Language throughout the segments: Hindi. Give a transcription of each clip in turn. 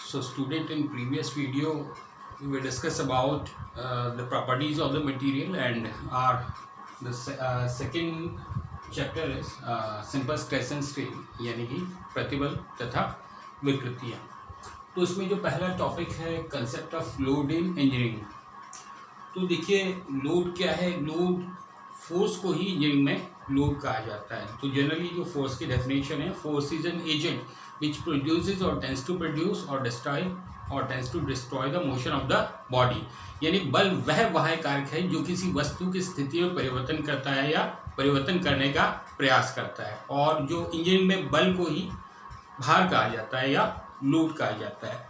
So student, in previous video we will discuss about the properties of the material, and second chapter is simple stress and strain यानी कि प्रतिबल तथा विकृतियाँ। तो इसमें जो पहला टॉपिक है concept of load in engineering. तो देखिए लोड क्या है, लोड फोर्स को ही इंजीनियरिंग में लोड कहा जाता है। तो जनरली जो फोर्स की डेफिनेशन है, force is an agent which produces or tends to produce or destroy or tends to destroy the motion of the body। यानी बल वह बाह्य कारक है जो किसी वस्तु की स्थिति में परिवर्तन करता है या परिवर्तन करने का प्रयास करता है, और जो इंजीनियरिंग में बल को ही भार कहा जाता है या लोड कहा जाता है।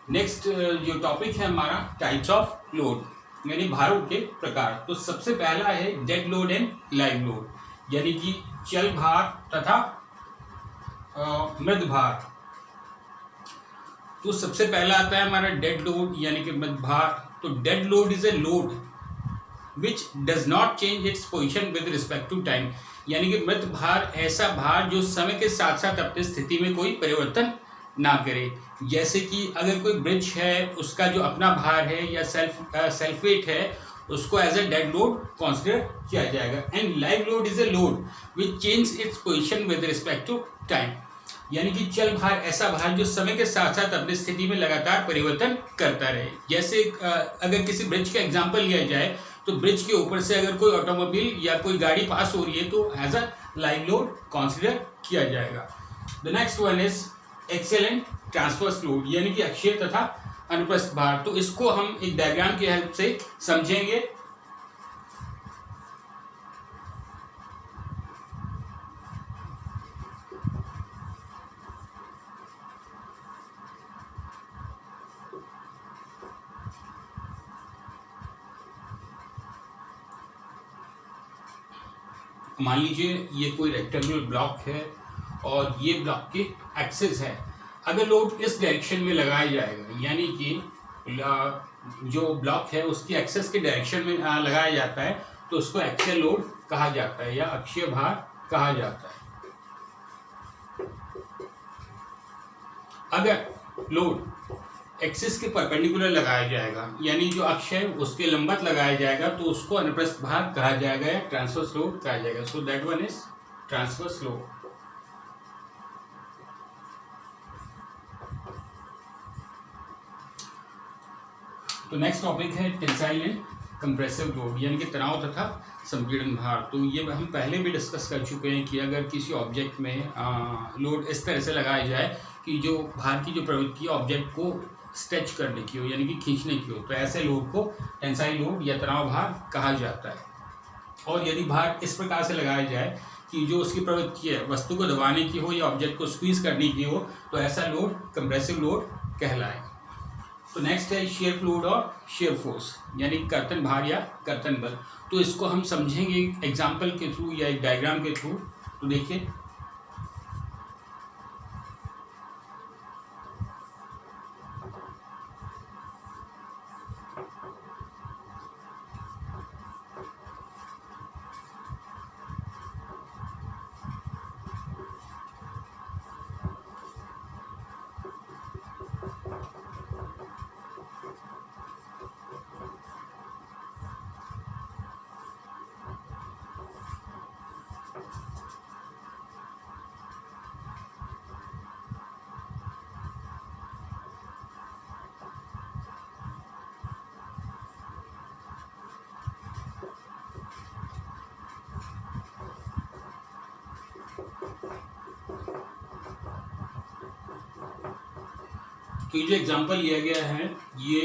नेक्स्ट जो टॉपिक है हमारा टाइप्स ऑफ लोड यानी भारों के प्रकार। तो सबसे पहला है dead load and live load, यानी कि चल भार तथा मृद भार। तो सबसे पहला आता है हमारा डेड लोड यानी कि मृद भार। तो dead load is a load which does not change its position with respect to time, यानी कि मृद भार ऐसा भार जो समय के साथ साथ अपनी स्थिति में कोई परिवर्तन ना करे। जैसे कि अगर कोई ब्रिज है उसका जो अपना भार है या सेल्फ वेट है उसको as a dead load consider किया जाएगा। And live load is a load which change its position with respect to time, यानी कि चल भार ऐसा भार जो समय के साथ साथ अपनी स्थिति में लगातार परिवर्तन करता रहे। जैसे अगर किसी ब्रिज का एग्जांपल लिया जाए तो ब्रिज के ऊपर से अगर कोई ऑटोमोबाइल या कोई गाड़ी पास हो रही है तो as a live load consider किया जाएगा। The next one is axial and transverse load, यानी कि अक्षीय तथा अनुप्रस्थ भार। तो इसको हम एक डायग्राम की हेल्प से समझेंगे। मान लीजिए ये कोई रेक्टेंगुलर ब्लॉक है और ये ब्लॉक की एक्सिस है। अगर लोड इस डायरेक्शन में लगाया जाएगा, यानी कि जो ब्लॉक है उसकी एक्सिस के डायरेक्शन में लगाया जाता है, तो उसको एक्सियल लोड कहा जाता है या अक्षीय भार कहा जाता है। अगर लोड एक्सिस के परपेंडिकुलर लगाया जाएगा, यानी जो अक्ष है उसके लंबवत लगाया जाएगा, तो उसको अनुप्रस्थ भार कहा जाएगा या ट्रांसवर्स लोड कहा जाएगा। So that one is transverse load. तो नेक्स्ट टॉपिक है टेंसाइल एंड कंप्रेसिव लोड, यानी कि तनाव तथा संपीड़न भार। तो ये हम पहले भी डिस्कस कर चुके हैं कि अगर किसी ऑब्जेक्ट में लोड इस तरह से लगाया जाए कि जो भार की जो प्रवृत्ति है ऑब्जेक्ट को स्ट्रेच करने की हो, यानी कि खींचने की हो, तो ऐसे लोड को टेंसाइल लोड या तनाव भार कहा जाता है। और यदि भार इस प्रकार से लगाया जाए कि जो उसकी प्रवृत्ति है वस्तु को दबाने की हो या ऑब्जेक्ट को स्क्वीज करने की हो, तो ऐसा लोड कंप्रेसिव लोड कहलाएगा। तो नेक्स्ट है शियर लोड और शियर फोर्स, यानी कर्तन भार या कर्तन बल। तो इसको हम समझेंगे एग्जाम्पल के थ्रू या एक डायग्राम के थ्रू। तो देखिए तो ये जो एग्जांपल लिया गया है ये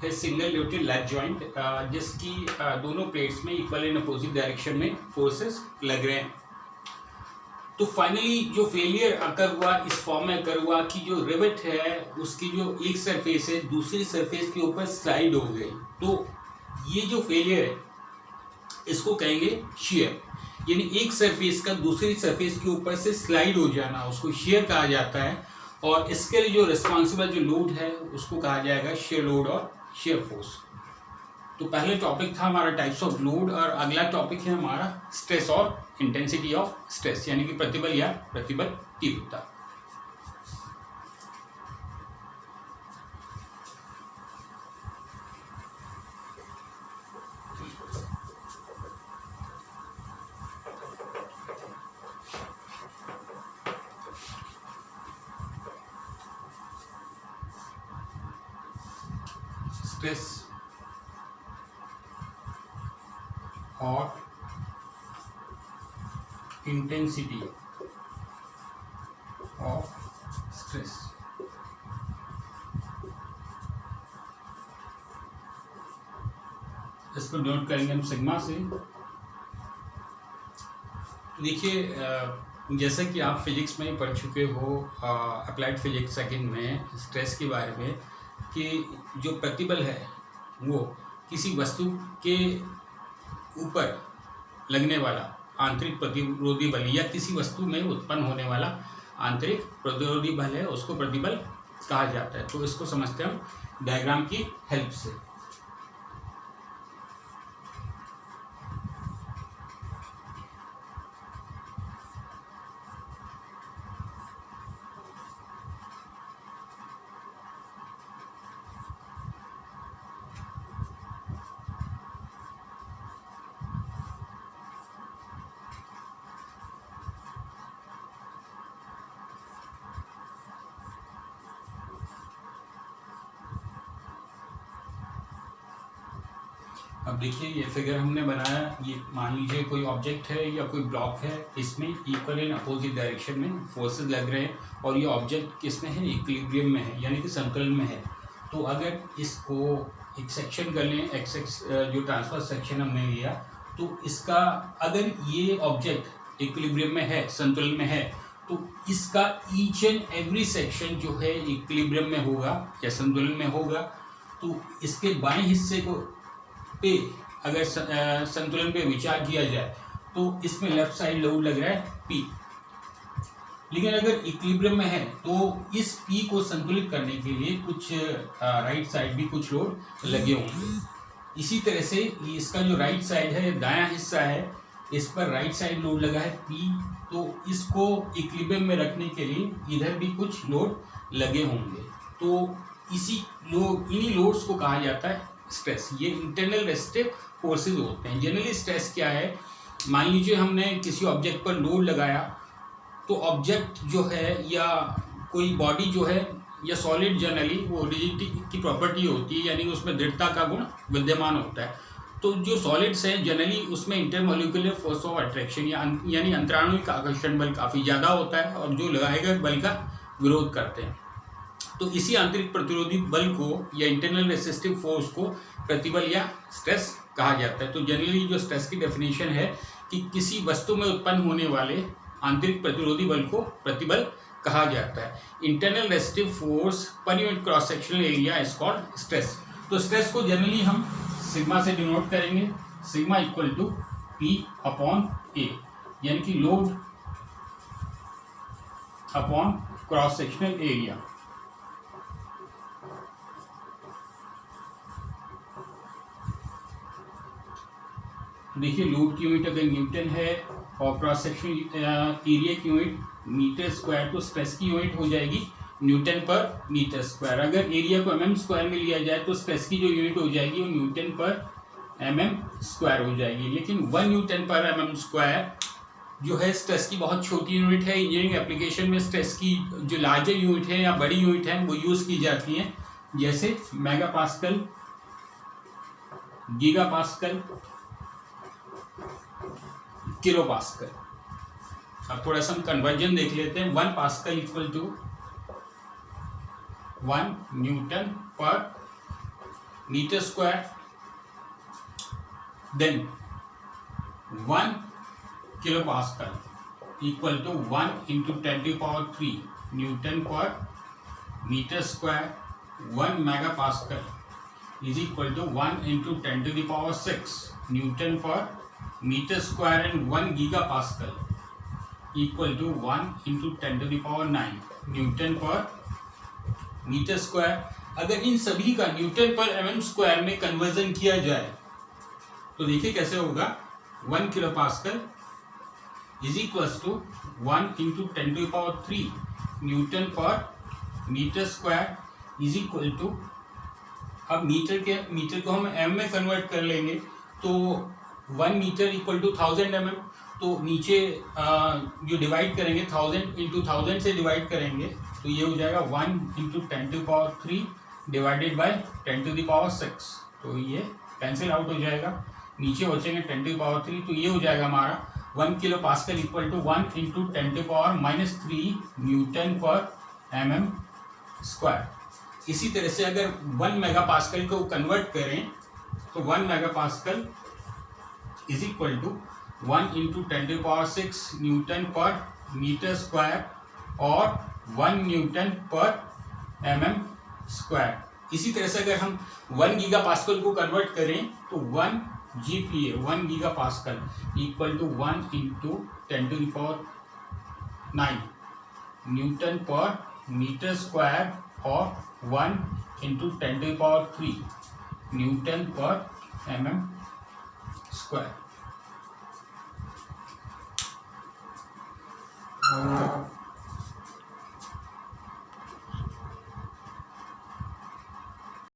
है सिंगल न्यूट्रल लैप जॉइंट, जिसकी दोनों प्लेट्स में इक्वल एंड अपोजिट डायरेक्शन में फोर्सेस लग रहे हैं। तो फाइनली जो फेलियर अकर हुआ इस फॉर्म में अकर हुआ कि जो रिवेट है उसकी जो एक सरफेस है दूसरी सरफेस के ऊपर स्लाइड हो गई। तो ये जो फेलियर है इसको कहेंगे शियर, यानी एक सरफेस का दूसरी सरफेस के ऊपर से स्लाइड हो जाना उसको शियर कहा जाता है। और इसके लिए जो रिस्पॉन्सिबल जो लोड है उसको कहा जाएगा शियर लोड और शियर फोर्स। तो पहले टॉपिक था हमारा टाइप्स ऑफ लोड, और अगला टॉपिक है हमारा स्ट्रेस और इंटेंसिटी ऑफ स्ट्रेस, यानी कि प्रतिबल या प्रतिबल तीव्रता। स्ट्रेस और इंटेंसिटी ऑफ स्ट्रेस। इसको नोट करेंगे हम सिग्मा से। देखिए जैसा कि आप फिजिक्स में पढ़ चुके हो अप्लाइड फिजिक्स सेकंड में स्ट्रेस के बारे में, कि जो प्रतिबल है वो किसी वस्तु के ऊपर लगने वाला आंतरिक प्रतिरोधी बल या किसी वस्तु में उत्पन्न होने वाला आंतरिक प्रतिरोधी बल है, उसको प्रतिबल कहा जाता है। तो इसको समझते हैं हम डायग्राम की हेल्प से। अब देखिए ये फिगर हमने बनाया, ये मान लीजिए कोई ऑब्जेक्ट है या कोई ब्लॉक है, इसमें इक्वल एंड अपोजिट डायरेक्शन में फोर्सेस लग रहे हैं और ये ऑब्जेक्ट किस में है, इक्विलिब्रियम में है, यानी कि संतुलन में है। तो अगर इसको एक सेक्शन कर लें, एक्स जो ट्रांसफर सेक्शन हमने लिया, तो इसका अगर ये ऑब्जेक्ट इक्विलिब्रियम में है, संतुलन में है, तो इसका ईच एंड एवरी सेक्शन जो है इक्विलिब्रियम में होगा या संतुलन में होगा। तो इसके बाएं हिस्से को पे अगर संतुलन पे विचार किया जाए तो इसमें लेफ्ट साइड लोड लग रहा है P, लेकिन अगर इक्विलिब्रियम में है तो इस P को संतुलित करने के लिए कुछ राइट साइड भी कुछ लोड लगे होंगे। इसी तरह से इसका जो राइट साइड है, दायां हिस्सा है, इस पर राइट साइड लोड लगा है P, तो इसको इक्विलिब्रियम में रखने के लिए इधर भी कुछ लोड लगे होंगे। तो इन्हीं लोड्स को कहा जाता है स्ट्रेस। ये इंटरनल रेसिस्टिव फोर्सेस होते हैं। जनरली स्ट्रेस क्या है, मान लीजिए हमने किसी ऑब्जेक्ट पर लोड लगाया, तो ऑब्जेक्ट जो है या कोई बॉडी जो है या सॉलिड, जनरली वो रिजिडिटी की प्रॉपर्टी होती है, यानी उसमें दृढ़ता का गुण विद्यमान होता है। तो जो सॉलिड्स हैं जनरली उसमें इंटरमोलिकुलर फोर्स ऑफ अट्रैक्शन यानी अंतराणुविक आकर्षण बल काफ़ी ज़्यादा होता है और जो लगाए गए बल का विरोध करते हैं। तो इसी आंतरिक प्रतिरोधी बल को या इंटरनल रेसिस्टिव फोर्स को प्रतिबल या स्ट्रेस कहा जाता है। तो जनरली जो स्ट्रेस की डेफिनेशन है कि किसी वस्तु में उत्पन्न होने वाले आंतरिक प्रतिरोधी बल को प्रतिबल कहा जाता है। Internal resistive force per unit cross sectional area is called stress. तो स्ट्रेस को जनरली हम सिग्मा से डिनोट करेंगे, sigma equal to P upon A, यानी कि load upon cross sectional area. देखिए लोड की यूनिट अगर न्यूटन है और क्रॉस सेक्शन एरिया की यूनिट मीटर स्क्वायर, तो स्ट्रेस की यूनिट हो जाएगी न्यूटन पर मीटर स्क्वायर। अगर एरिया को mm स्क्वायर में लिया जाए तो स्ट्रेस की जो यूनिट हो जाएगी वो न्यूटन पर mm स्क्वायर हो जाएगी। लेकिन 1 न्यूटन पर mm स्क्वायर जो है स्ट्रेस की बहुत छोटी यूनिट है। इंजीनियरिंग एप्लीकेशन में स्ट्रेस की जो लार्जर यूनिट है या बड़ी यूनिट है वो यूज़ की जाती हैं, जैसे mega pascal, giga pascal, kilo pascal. अब थोड़ा सा हम कन्वर्जन देख लेते हैं। 1 pascal equal to 1 newton per metre square, then 1 kilo pascal equal to 1 into 10⁻³ newton per metre square. 1 mega pascal is equal to 1 into 10⁶ newton per metre square, and 1 giga pascal equal to 1 into 10⁹ newton per metre square. अगर इन सभी का न्यूटन पर mm स्क्वायर में कन्वर्जन किया जाए तो देखिए कैसे होगा। 1 kilo pascal is equal to 1 into 10⁻³ newton per metre square is equal to, अब मीटर को हम m में कन्वर्ट कर लेंगे तो 1 मीटर इक्वल टू 1000 mm। तो नीचे जो डिवाइड करेंगे 1000 इंटू 1000 से डिवाइड करेंगे तो ये हो जाएगा 1 इंटू 10⁻³ डिवाइडेड बाय 10⁶, तो ये कैंसिल आउट हो जाएगा, नीचे बचेंगे 10⁻3, तो ये हो जाएगा हमारा 1 kilo pascal equal to 1 × 10⁻³ newton per mm square. इसी तरह से अगर 1 मेगा पास्कल को कन्वर्ट करें तो 1 mega pascal is equal to 1 × 10⁶ newton per metre square और 1 न्यूटन पर mm स्क्वायर। इसी तरह से अगर हम 1 गीगा पास्कल को कन्वर्ट करें तो 1 GPa 1 giga pascal equal to 1 × 10⁹ newton per metre square और 1 × 10⁻³ न्यूटन पर mm स्क्वायर।